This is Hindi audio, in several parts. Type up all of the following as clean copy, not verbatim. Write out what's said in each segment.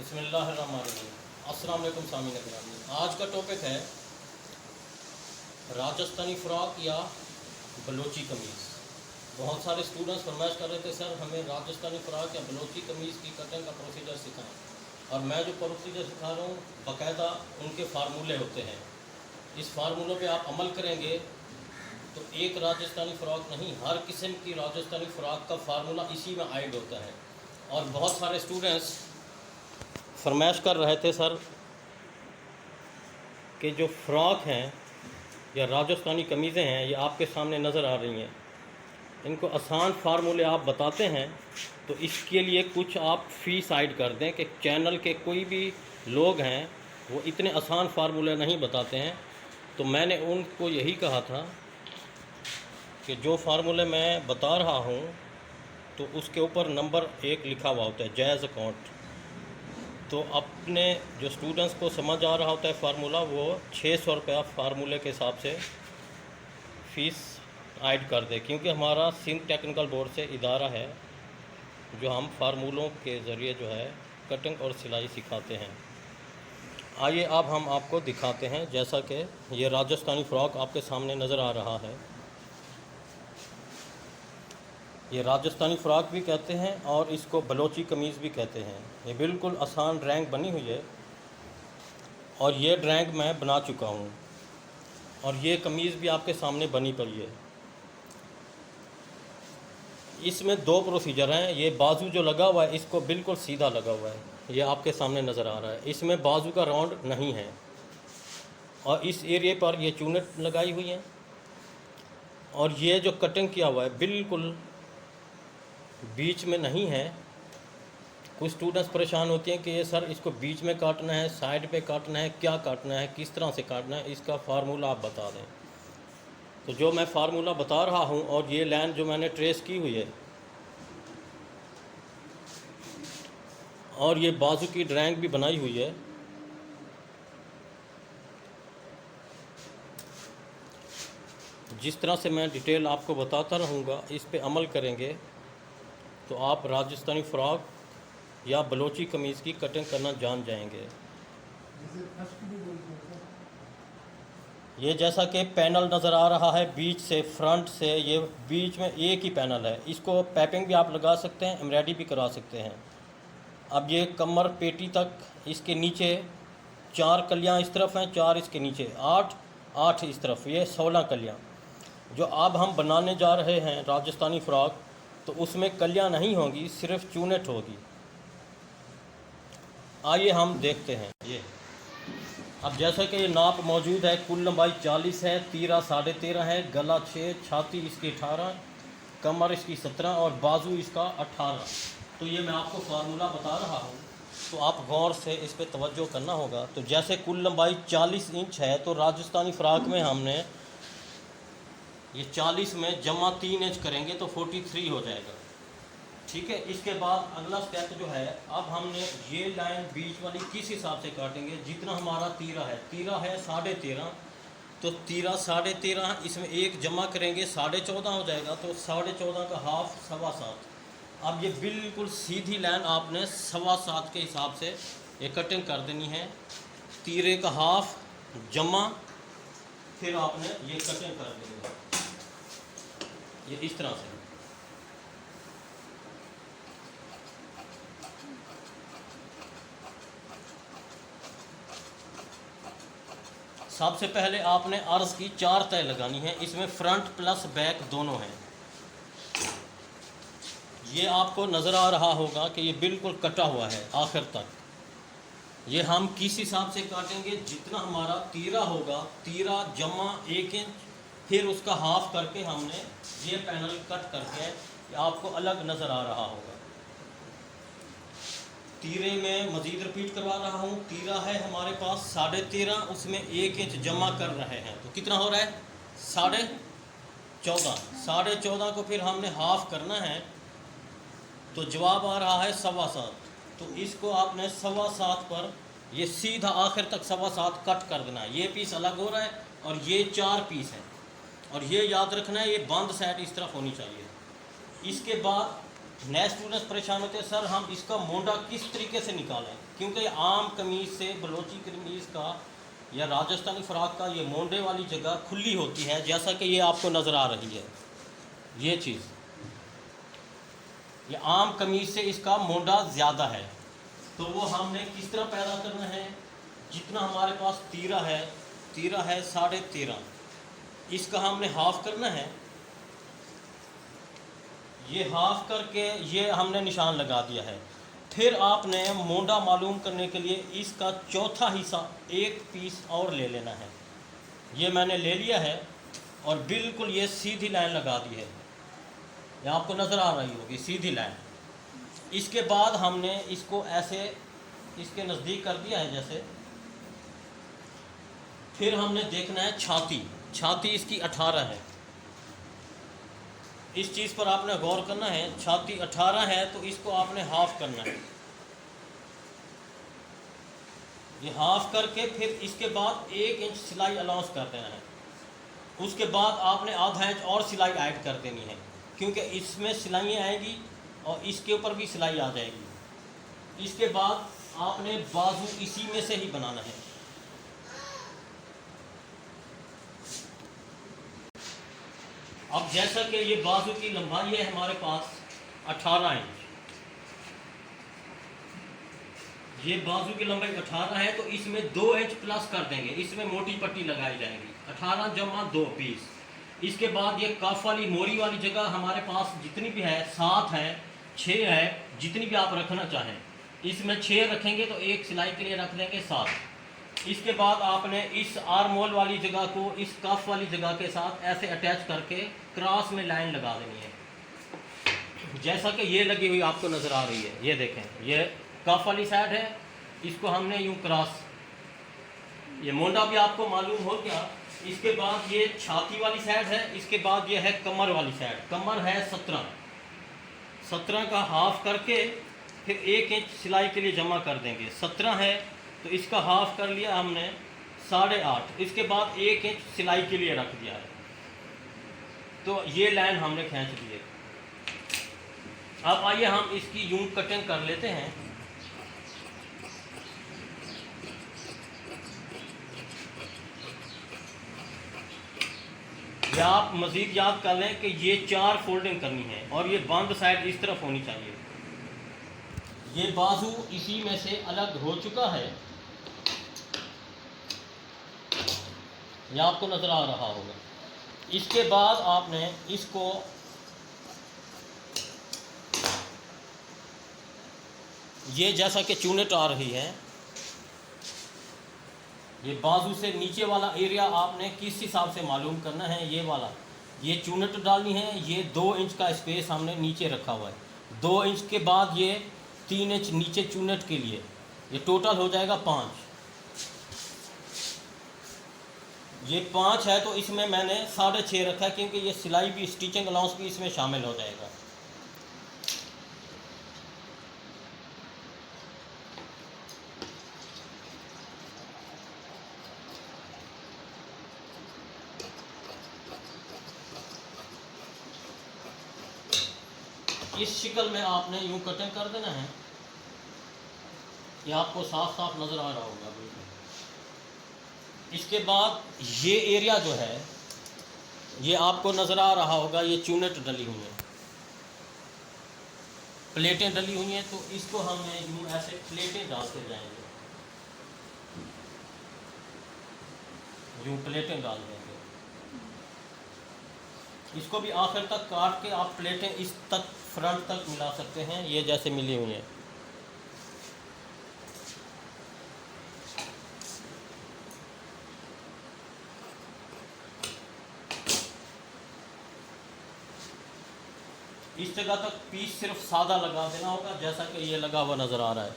बिस्मिल्लाहिर्रहमानिर्रहीम। अस्सलाम वालेकुम सामीन गिरामी। आज का टॉपिक है राजस्थानी फ़्रॉक या बलोची कमीज़। बहुत सारे स्टूडेंट्स फरमाइश कर रहे थे, सर हमें राजस्थानी फ़्रॉक या बलोची कमीज़ की कटिंग का प्रोसीजर सिखाएं। और मैं जो प्रोसीजर सिखा रहा हूँ बाकायदा उनके फार्मूले होते हैं। इस फार्मूलों पे आप अमल करेंगे तो एक राजस्थानी फ़्रॉक नहीं, हर किस्म की राजस्थानी फ़्रॉक का फार्मूला इसी में ऐड होता है। और बहुत सारे स्टूडेंट्स फरमाइश कर रहे थे, सर कि जो फ़्रॉक हैं या राजस्थानी कमीज़ें हैं ये आपके सामने नज़र आ रही हैं, इनको आसान फार्मूले आप बताते हैं तो इसके लिए कुछ आप फ़ी साइड कर दें कि चैनल के कोई भी लोग हैं वो इतने आसान फार्मूले नहीं बताते हैं। तो मैंने उनको यही कहा था कि जो फार्मूले मैं बता रहा हूँ तो उसके ऊपर नंबर 1 लिखा हुआ होता है, जायज़ अकाउंट। तो अपने जो स्टूडेंट्स को समझ आ रहा होता है फार्मूला, वो 600 रुपया फार्मूले के हिसाब से फ़ीस ऐड कर दे, क्योंकि हमारा सिंध टेक्निकल बोर्ड से इदारा है जो हम फार्मूलों के ज़रिए जो है कटिंग और सिलाई सिखाते हैं। आइए अब हम आपको दिखाते हैं, जैसा कि ये राजस्थानी फ़्रॉक आपके सामने नज़र आ रहा है। ये राजस्थानी फ़्रॉक भी कहते हैं और इसको बलोची कमीज़ भी कहते हैं। ये बिल्कुल आसान ड्राइंग बनी हुई है और ये ड्राइंग मैं बना चुका हूँ और ये कमीज़ भी आपके सामने बनी पड़ी है। इसमें 2 प्रोसीजर हैं। ये बाजू जो लगा हुआ है इसको बिल्कुल सीधा लगा हुआ है, ये आपके सामने नज़र आ रहा है। इसमें बाजू का राउंड नहीं है और इस एरिए पर ये चूनेट लगाई हुई हैं। और ये जो कटिंग किया हुआ है बिल्कुल बीच में नहीं है। कुछ स्टूडेंट्स परेशान होते हैं कि ये सर इसको बीच में काटना है, साइड पे काटना है, क्या काटना है, किस तरह से काटना है, इसका फार्मूला आप बता दें। तो जो मैं फार्मूला बता रहा हूँ और ये लाइन जो मैंने ट्रेस की हुई है और ये बाजू की ड्राइंग भी बनाई हुई है, जिस तरह से मैं डिटेल आपको बताता रहूँगा, इस पे अमल करेंगे तो आप राजस्थानी फ़्रॉक या बलोची कमीज़ की कटिंग करना जान जाएंगे। ये जैसा कि पैनल नज़र आ रहा है बीच से, फ्रंट से, ये बीच में एक ही पैनल है। इसको पैपिंग भी आप लगा सकते हैं, एम्ब्रॉयडरी भी करा सकते हैं। अब ये कमर पेटी तक, इसके नीचे 4 कलियाँ इस तरफ हैं, 4 इसके नीचे, 8 इस तरफ, ये 16 कलियाँ। जो अब हम बनाने जा रहे हैं राजस्थानी फ़्रॉक, तो उसमें कलियाँ नहीं होंगी, सिर्फ चूनेट होगी। आइए हम देखते हैं। ये अब जैसा कि ये नाप मौजूद है, कुल लंबाई 40 है, तीरा 13.5 है, गला 6, छाती इसकी 18, कमर इसकी 17 और बाजू इसका 18। तो ये मैं आपको फार्मूला बता रहा हूँ तो आप गौर से इस पे तवज्जो करना होगा। तो जैसे कुल लंबाई 40 इंच है तो राजस्थानी फ़्रॉक में हमने ये 40 में जमा 3 इंच करेंगे तो 43 हो जाएगा। ठीक है। इसके बाद अगला स्टेप जो है, अब हमने ये लाइन बीच वाली किस हिसाब से काटेंगे, जितना हमारा तीरा है 13.5, तो तीरा 13.5, इसमें 1 जमा करेंगे 14.5 हो जाएगा, तो 14.5 का हाफ 7.25। अब ये बिल्कुल सीधी लाइन आपने 7.25 के हिसाब से ये कटिंग कर देनी है। तीरे का हाफ जमा, फिर आपने ये कटिंग कर देनी है, ये इस तरह से। सबसे पहले आपने अर्ज़ की 4 तय लगानी है, इसमें फ्रंट प्लस बैक दोनों हैं। ये आपको नज़र आ रहा होगा कि ये बिल्कुल कटा हुआ है आखिर तक। ये हम किस हिसाब से काटेंगे, जितना हमारा तीरा होगा, तीरा जमा 1 इंच, फिर उसका हाफ करके हमने ये पैनल कट करके आपको अलग नज़र आ रहा होगा। तीरे में मज़ीद रिपीट करवा रहा हूँ, तीरा है हमारे पास 13.5, उसमें 1 इंच जमा कर रहे हैं, तो कितना हो रहा है 14.5। 14.5 को फिर हमने हाफ करना है तो जवाब आ रहा है 7.25। तो इसको आपने 7.25 पर ये सीधा आखिर तक 7.25 कट कर देना है। ये पीस अलग हो रहा है और ये 4 पीस है और ये याद रखना है ये बंद साइड इस तरफ होनी चाहिए। इसके बाद नए स्टूडेंट्स परेशान होते हैं, सर हम इसका मोंडा किस तरीके से निकालें, क्योंकि आम कमीज़ से बलोची कमीज़ का या राजस्थानी फ़्राक का ये मोंडे वाली जगह खुली होती है, जैसा कि ये आपको नज़र आ रही है। ये चीज़, ये आम कमीज़ से इसका मोंडा ज़्यादा है, तो वो हमने किस तरह पैदा करना है। जितना हमारे पास तीरा है 13.5, इसका हमने हाफ़ करना है। ये हाफ़ करके ये हमने निशान लगा दिया है। फिर आपने मोंडा मालूम करने के लिए इसका चौथा हिस्सा एक पीस और ले लेना है। ये मैंने ले लिया है और बिल्कुल ये सीधी लाइन लगा दी है, ये आपको नज़र आ रही होगी सीधी लाइन। इसके बाद हमने इसको ऐसे इसके नज़दीक कर दिया है जैसे। फिर हमने देखना है छाती इसकी 18 है। इस चीज़ पर आपने गौर करना है, छाती 18 है तो इसको आपने हाफ़ करना है। ये हाफ़ करके फिर इसके बाद 1 इंच सिलाई अलाउंस कर देना है। उसके बाद आपने आधा इंच और सिलाई ऐड कर देनी है, क्योंकि इसमें सिलाइयाँ आएगी और इसके ऊपर भी सिलाई आ जाएगी। इसके बाद आपने बाजू इसी में से ही बनाना है। अब जैसा कि ये बाजू की लंबाई है हमारे पास 18 इंच, ये बाजू की लंबाई 18 है, तो इसमें 2 इंच प्लस कर देंगे, इसमें मोटी पट्टी लगाई जाएगी। 18 जमा 2 20। इसके बाद ये कफ वाली मोरी वाली जगह हमारे पास जितनी भी है 7 है 6 है, जितनी भी आप रखना चाहें। इसमें 6 रखेंगे तो एक सिलाई के लिए रख देंगे 7। इसके बाद आपने इस आर्मोल वाली जगह को इस कफ वाली जगह के साथ ऐसे अटैच करके क्रॉस में लाइन लगा देनी है, जैसा कि ये लगी हुई आपको नज़र आ रही है। ये देखें, ये कफ वाली साइड है, इसको हमने यूं क्रॉस, ये मोंडा भी आपको मालूम हो गया। इसके बाद ये छाती वाली साइड है, इसके बाद ये है कमर वाली साइड। कमर है 17 का हाफ करके फिर 1 इंच सिलाई के लिए जमा कर देंगे। 17 है तो इसका हाफ कर लिया हमने 8.5। इसके बाद 1 इंच सिलाई के लिए रख दिया है, तो ये लाइन हमने खींच दी है। अब आइए हम इसकी यूं कटिंग कर लेते हैं। या आप मज़ीद याद कर लें कि ये 4 फोल्डिंग करनी है और ये बंद साइड इस तरफ होनी चाहिए। ये बाजू इसी में से अलग हो चुका है, ये आपको नज़र आ रहा होगा। इसके बाद आपने इसको ये जैसा कि चूनट आ रही है, ये बाजू से नीचे वाला एरिया आपने किस हिसाब से मालूम करना है। ये वाला ये चूनट डालनी है। ये 2 इंच का स्पेस हमने नीचे रखा हुआ है। 2 इंच के बाद ये 3 इंच नीचे चूनट के लिए, ये टोटल हो जाएगा 5। ये 5 है तो इसमें मैंने 6.5 रखा है, क्योंकि ये सिलाई भी स्टिचिंग अलाउंस भी इसमें शामिल हो जाएगा। इस शिकल में आपने यूं कटिंग कर देना है। ये आपको साफ साफ नज़र आ रहा होगा बिल्कुल। इसके बाद ये एरिया जो है ये आपको नज़र आ रहा होगा, ये चूनट डली हुई है, प्लेटें डली हुई हैं, तो इसको हमने यूं ऐसे प्लेटें डालते जाएंगे, यूं प्लेटें डाल देंगे। इसको भी आखिर तक काट के आप प्लेटें इस तक फ्रंट तक मिला सकते हैं, ये जैसे मिली हुई हैं। इस जगह तक पीस सिर्फ सादा लगा देना होगा, जैसा कि ये लगा हुआ नज़र आ रहा है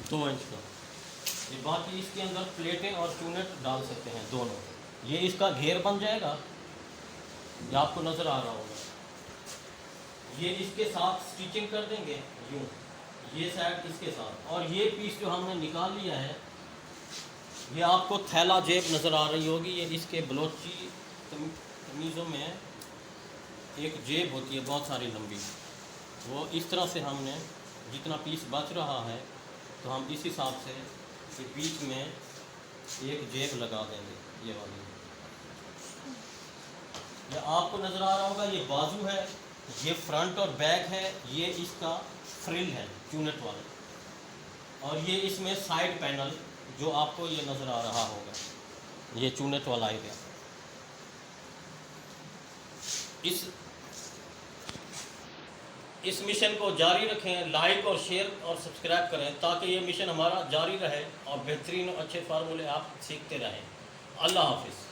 2 इंच का। ये बाकी इसके अंदर प्लेटें और चूनट डाल सकते हैं दोनों। ये इसका घेर बन जाएगा, ये आपको नज़र आ रहा होगा। ये इसके साथ स्टिचिंग कर देंगे यूँ, ये साइड इसके साथ। और ये पीस जो हमने निकाल लिया है, ये आपको थैला जेब नज़र आ रही होगी। ये इसके बलोची कमीज़ों में एक जेब होती है बहुत सारी लंबी, वो इस तरह से हमने जितना पीस बच रहा है तो हम इस हिसाब से कि बीच में एक जेब लगा देंगे। ये वाली, ये आपको नज़र आ रहा होगा, ये बाजू है, ये फ्रंट और बैक है, ये इसका फ्रिल है चूनट वाला, और ये इसमें साइड पैनल जो आपको ये नज़र आ रहा होगा, ये चूनट वाला एरिया। इस मिशन को जारी रखें, लाइक और शेयर और सब्सक्राइब करें ताकि ये मिशन हमारा जारी रहे और बेहतरीन और अच्छे फार्मूले आप सीखते रहें। अल्लाह हाफिज़।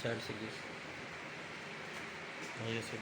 साइड से ये से